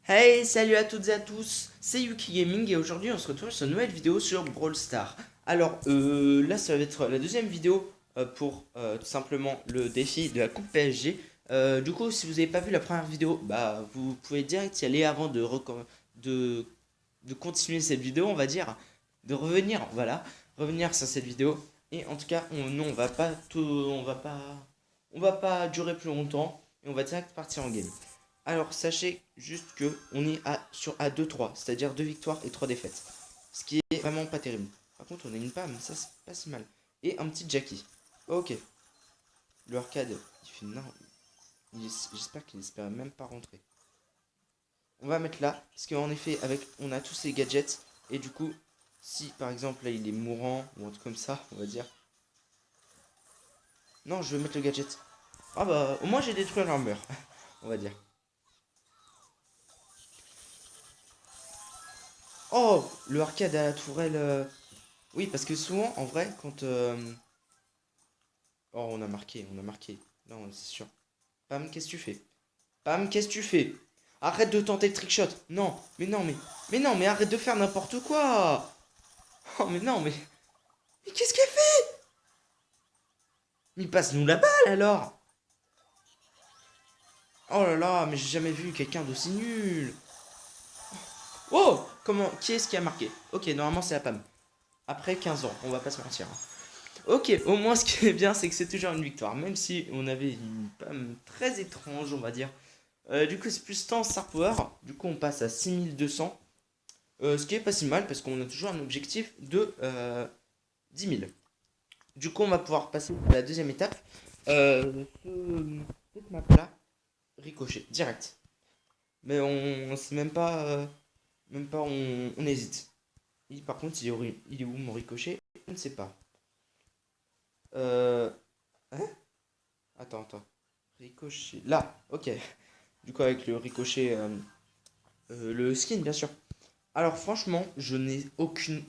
Hey, salut à toutes et à tous, c'est Yuki Gaming et aujourd'hui on se retrouve sur une nouvelle vidéo sur Brawl Stars. Alors là ça va être la deuxième vidéo pour tout simplement le défi de la coupe PSG. Du coup si vous n'avez pas vu la première vidéo, bah vous pouvez direct y aller avant de, de continuer cette vidéo on va dire, de revenir, voilà, revenir sur cette vidéo. Et en tout cas non, on va pas durer plus longtemps et on va direct partir en game. Alors, sachez juste que on est à 2-3, c'est-à-dire 2 victoires et 3 défaites. Ce qui est vraiment pas terrible. Par contre, on a une Pam, ça c'est pas si mal. Et un petit Jackie. Ok. Le arcade, il fait non. J'espère qu'il espère même pas rentrer. On va mettre là, parce qu'en effet, on a tous ces gadgets. Et du coup, si par exemple là il est mourant ou un truc comme ça, on va dire. Non, je vais mettre le gadget. Ah bah, au moins j'ai détruit l'armure, on va dire. Oh, le arcade à la tourelle. Oui, parce que souvent, en vrai, quand... Oh, on a marqué, on a marqué. Non, c'est sûr. Pam, qu'est-ce que tu fais? Pam, qu'est-ce que tu fais? Arrête de tenter le trickshot. Non, mais non, mais... Mais non, mais arrête de faire n'importe quoi. Oh, mais non, mais... Mais qu'est-ce qu'elle fait? Mais passe-nous la balle, alors. Oh là là, mais j'ai jamais vu quelqu'un d'aussi nul. Oh, comment... Qui est-ce qui a marqué? Ok, normalement, c'est la Pam. Après 15 ans, on va pas se mentir, hein. Ok, au moins ce qui est bien, c'est que c'est toujours une victoire, même si on avait une Pam très étrange, on va dire. Du coup, c'est plus temps Star Power. Du coup, on passe à 6200. Ce qui est pas si mal parce qu'on a toujours un objectif de 10 000. Du coup, on va pouvoir passer à la deuxième étape. Cette map-là, ricochet, direct. Mais on sait même pas. Même pas, on hésite. Par contre, il est où mon ricochet? Je ne sais pas. Euh, hein. Attends. Ricochet. Là, ok. Du coup, avec le ricochet, le skin, bien sûr. Alors franchement, je n'ai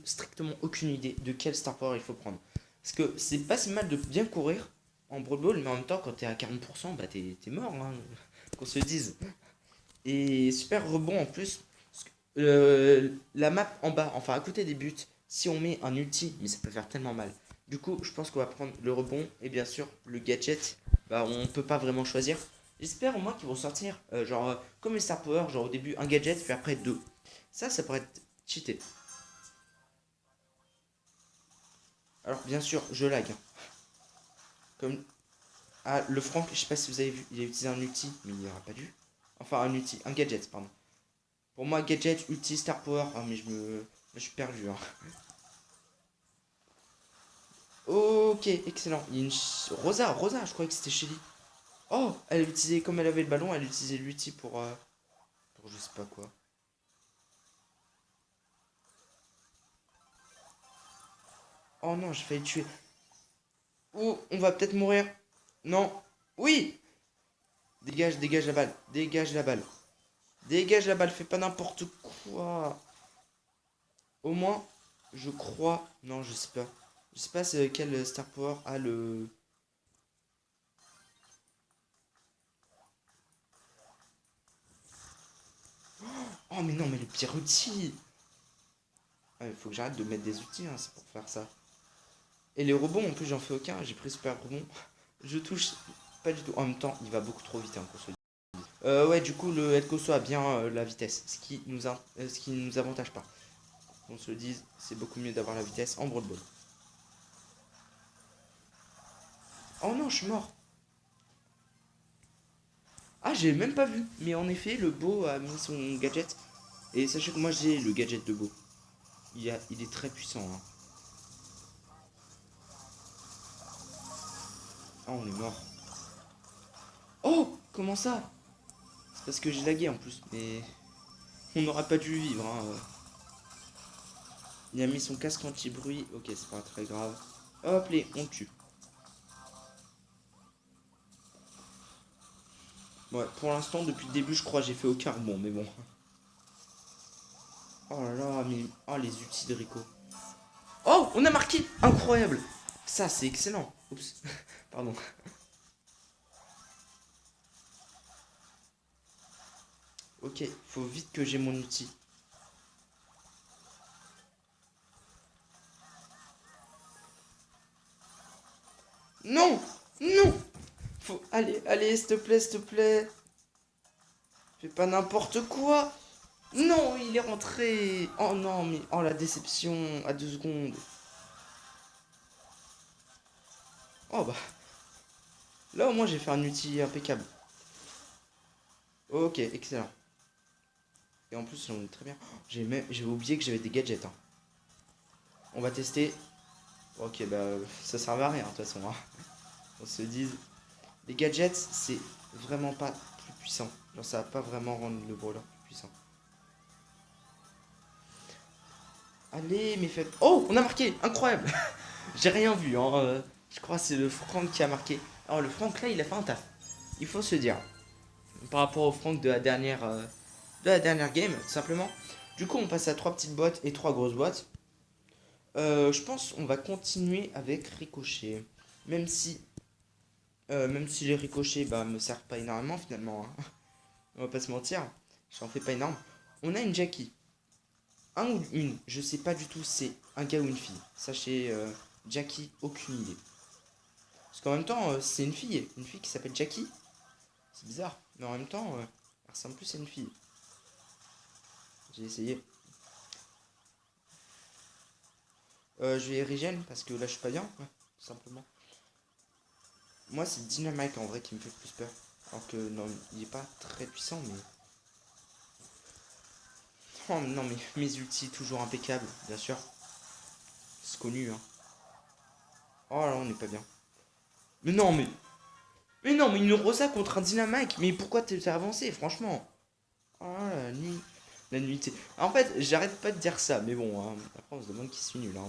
strictement aucune idée de quel Star Power il faut prendre. Parce que c'est pas si mal de bien courir en Brawl Ball, mais en même temps, quand t'es à 40%, bah t'es mort, hein, qu'on se dise. Et super rebond en plus. La map en bas, enfin à côté des buts, si on met un ulti, mais ça peut faire tellement mal. Du coup, je pense qu'on va prendre le rebond et bien sûr le gadget. Bah, on peut pas vraiment choisir. J'espère au moins qu'ils vont sortir, genre, comme les Star Power, genre au début un gadget, puis après deux. Ça pourrait être cheaté. Alors, bien sûr, je lag, hein. Comme. Ah, le Franck, je sais pas si vous avez vu, il a utilisé un ulti, mais il n'y aura pas dû. Enfin, un ulti, un gadget, pardon. Pour moi, gadget, ulti, Star Power. Ah, mais je suis perdu, hein. Ok, excellent. Il y a une Rosa, je croyais que c'était Shelly. Oh, elle a utilisé, comme elle avait le ballon, elle a utilisé l'ulti pour je sais pas quoi. Oh non, j'ai failli tuer. Oh, on va peut-être mourir. Non. Oui. Dégage la balle. Dégage la balle. Dégage la balle, fais pas n'importe quoi. Au moins, je crois. Non, je sais pas. Je sais pas quel Star Power a le. Oh, mais non, mais le pire outil. Ah, il faut que j'arrête de mettre des outils, hein, c'est pour faire ça. Et les rebonds, en plus, j'en fais aucun. J'ai pris super rebond. Je touche pas du tout. En même temps, il va beaucoup trop vite, hein, qu'on se dise. Ouais, du coup, le Head Koso a bien la vitesse, ce qui nous avantage pas. On se le dise, c'est beaucoup mieux d'avoir la vitesse en Brawl Ball. Oh non, je suis mort. Ah, j'ai même pas vu. Mais en effet, le Beau a mis son gadget. Et sachez que moi, j'ai le gadget de Beau. Il est très puissant, hein. Ah, on est mort. Oh, comment ça? C'est parce que j'ai lagué en plus. Mais on n'aurait pas dû vivre, hein. Il a mis son casque anti-bruit. Ok, c'est pas très grave. Hop, on tue. Ouais, pour l'instant, depuis le début, je crois que j'ai fait aucun rebond, mais bon. Oh là là, mais. Oh, les outils de Rico. Oh, on a marqué. Incroyable. Ça, c'est excellent. Oups. Pardon. Ok, faut vite que j'ai mon outil. Non! Non! Faut... Allez, allez, s'il te plaît, s'il te plaît. Fais pas n'importe quoi. Non, il est rentré. Oh non, mais... Oh, la déception. À 2 secondes. Oh bah... Là, au moins, j'ai fait un outil impeccable. Ok, excellent. Et en plus, on est très bien. Oh, j'ai oublié que j'avais des gadgets. Hein. On va tester. Ok, bah, ça servait à rien, de toute façon. Hein. On se dise... Les gadgets, c'est vraiment pas plus puissant. Genre, ça va pas vraiment rendre le brawler plus puissant. Allez, mes faibles. Oh, on a marqué. Incroyable. J'ai rien vu. Hein. Je crois que c'est le Franck qui a marqué. Alors, le Franck, là, il a fait un taf. Il faut se dire. Par rapport au Franck de la dernière game, tout simplement. Du coup, on passe à 3 petites boîtes et 3 grosses boîtes. Je pense on va continuer avec Ricochet. Même si, même si les ricochets bah, me servent pas énormément finalement. Hein. On va pas se mentir. J'en fais pas énorme. On a une Jackie. Un ou une, je sais pas du tout, c'est un gars ou une fille. Sachez, Jackie, aucune idée. Parce qu'en même temps, c'est une fille qui s'appelle Jackie. C'est bizarre, mais en même temps, elle ressemble plus à une fille. J'ai essayé. Je vais Regen parce que là je suis pas bien, ouais, tout simplement. Moi c'est Dynamite en vrai qui me fait le plus peur. Alors que non, il est pas très puissant, mais. Oh non, mais mes ultis toujours impeccables, bien sûr. C'est connu, hein. Oh là, on est pas bien. Mais non, mais. Mais non, mais une Rosa contre un Dynamite. Mais pourquoi t'es avancé, franchement? Oh la nuit. La nuitée. En fait, j'arrête pas de dire ça, mais bon, hein, après on se demande qui suis nul. Hein.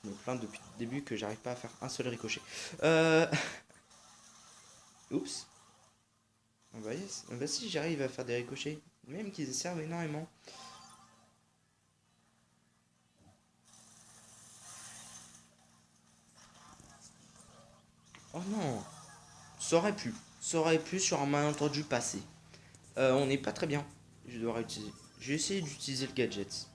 Je me plains depuis le début que j'arrive pas à faire un seul ricochet. Euh... Oups. Ah bah, yes. Ah bah si, j'arrive à faire des ricochets. Même qu'ils servent énormément. Oh non. Ça aurait pu. Ça aurait pu sur un malentendu passé. On n'est pas très bien. Je dois réutiliser. J'ai essayé d'utiliser le gadget.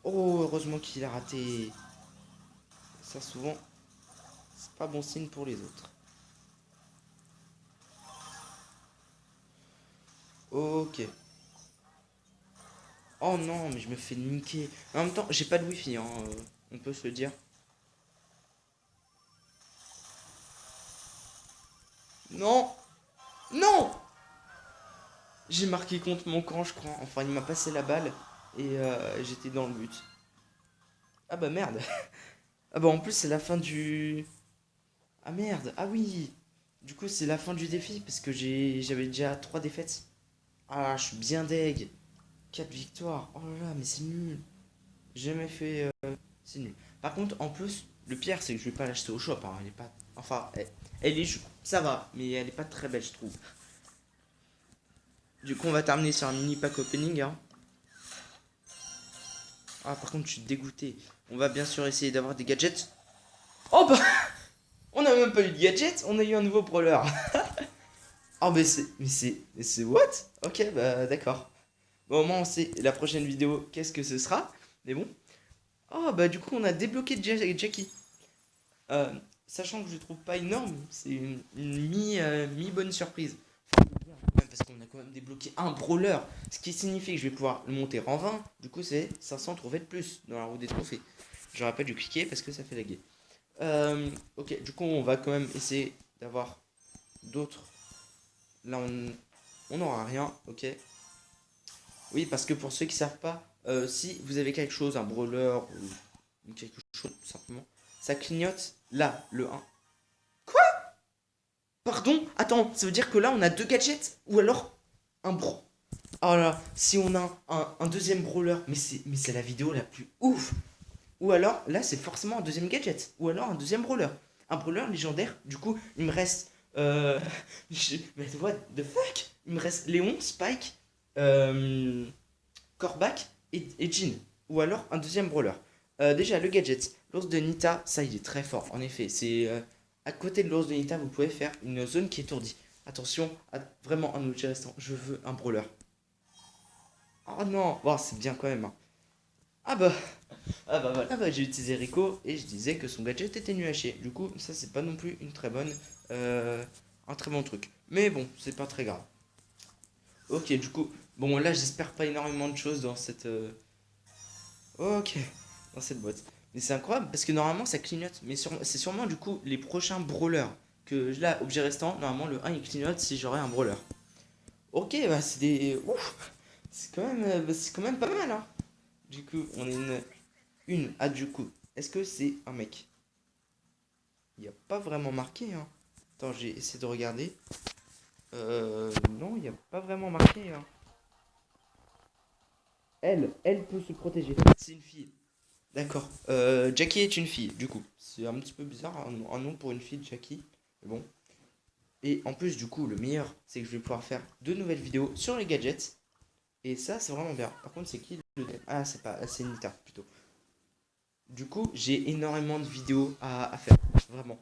Oh, heureusement qu'il a raté. Ça, souvent, c'est pas bon signe pour les autres. Ok. Oh non, mais je me fais niquer. En même temps, j'ai pas de wifi, hein, on peut se le dire. Non! Non! J'ai marqué contre mon camp, je crois. Enfin, il m'a passé la balle et j'étais dans le but. Ah bah merde. Ah bah en plus, c'est la fin du... Ah merde, ah oui. Du coup, c'est la fin du défi parce que j'avais déjà 3 défaites. Ah, je suis bien deg. 4 victoires. Oh là là, mais c'est nul. J'ai jamais fait... C'est nul. Par contre, en plus, le pire, c'est que je vais pas l'acheter au shop. Hein. Elle est pas... Enfin, elle est... Ça va, mais elle est pas très belle, je trouve. Du coup, on va terminer sur un mini pack opening. Hein. Ah, par contre, je suis dégoûté. On va bien sûr essayer d'avoir des gadgets. Oh bah on a même pas eu de gadgets, on a eu un nouveau brawler. Oh mais c'est... Mais c'est what? Ok, bah d'accord. Bon, au moins on sait la prochaine vidéo, qu'est-ce que ce sera. Mais bon. Oh bah du coup, on a débloqué Jackie. Euh, Sachant que je trouve pas énorme, c'est une mi-bonne surprise. Parce qu'on a quand même débloqué un brawler. Ce qui signifie que je vais pouvoir le monter en 20. Du coup, c'est 500 trophées de plus dans la roue des trophées. J'aurais pas dû cliquer parce que ça fait laguer. Ok, du coup, on va quand même essayer d'avoir d'autres. Là, on n'aura rien, ok. Oui, parce que pour ceux qui savent pas, si vous avez quelque chose, un brawler ou quelque chose, tout simplement, ça clignote là, le 1. Pardon? Attends, ça veut dire que là, on a 2 gadgets? Ou alors un bro. Oh là, si on a un deuxième brawler, mais c'est la vidéo la plus ouf. Ou alors, là, c'est forcément un deuxième gadget. Ou alors un deuxième brawler. Un brawler légendaire. Du coup, il me reste. Mais what the fuck? Il me reste Léon, Spike, euh, Corbac et Jean. Ou alors un deuxième brawler. Déjà, le gadget. L'ours de Nita, ça, il est très fort. En effet, c'est. À côté de l'ours de Nita, vous pouvez faire une zone qui est étourdie. Attention, vraiment un objet restant. Je veux un brawler. Oh non, bon, c'est bien quand même, hein. Ah bah, ah bah voilà, j'ai utilisé Rico et je disais que son gadget était nul à chier. Du coup, ça c'est pas non plus une très bonne, un très bon truc. Mais bon, c'est pas très grave. Ok, du coup, bon là j'espère pas énormément de choses dans cette, ok, dans cette boîte. Mais c'est incroyable parce que normalement ça clignote. Mais c'est sûrement du coup les prochains brawlers que là, objet restant, normalement le un il clignote si j'aurais un brawler. Ok, bah c'est des, ouf, c'est quand même, c'est quand même pas mal, hein. Du coup, on est une. Ah, du coup, est-ce que c'est un mec? Il n'y a pas vraiment marqué, hein. Attends, j'ai essayé de regarder. Non, il n'y a pas vraiment marqué, hein. Elle peut se protéger. C'est une fille. D'accord. Jackie est une fille, du coup. C'est un petit peu bizarre, un nom pour une fille, Jackie. Mais bon. Et en plus, du coup, le meilleur, c'est que je vais pouvoir faire de nouvelles vidéos sur les gadgets. Et ça, c'est vraiment bien. Par contre, c'est qui le... Ah, c'est pas... C'est Nita, plutôt. Du coup, j'ai énormément de vidéos à faire. Vraiment.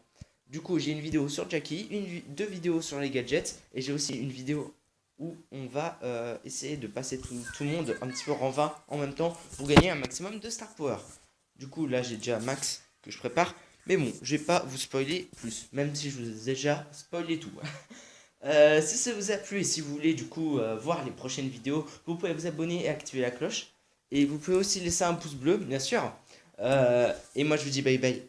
Du coup, j'ai une vidéo sur Jackie, deux vidéos sur les gadgets, et j'ai aussi une vidéo où on va essayer de passer tout le monde un petit peu en 20 en même temps pour gagner un maximum de Star Power. Du coup, là, j'ai déjà Max que je prépare. Mais bon, je vais pas vous spoiler plus, même si je vous ai déjà spoilé tout. Si ça vous a plu et si vous voulez du coup voir les prochaines vidéos, vous pouvez vous abonner et activer la cloche. Et vous pouvez aussi laisser un pouce bleu, bien sûr. Et moi, je vous dis bye bye.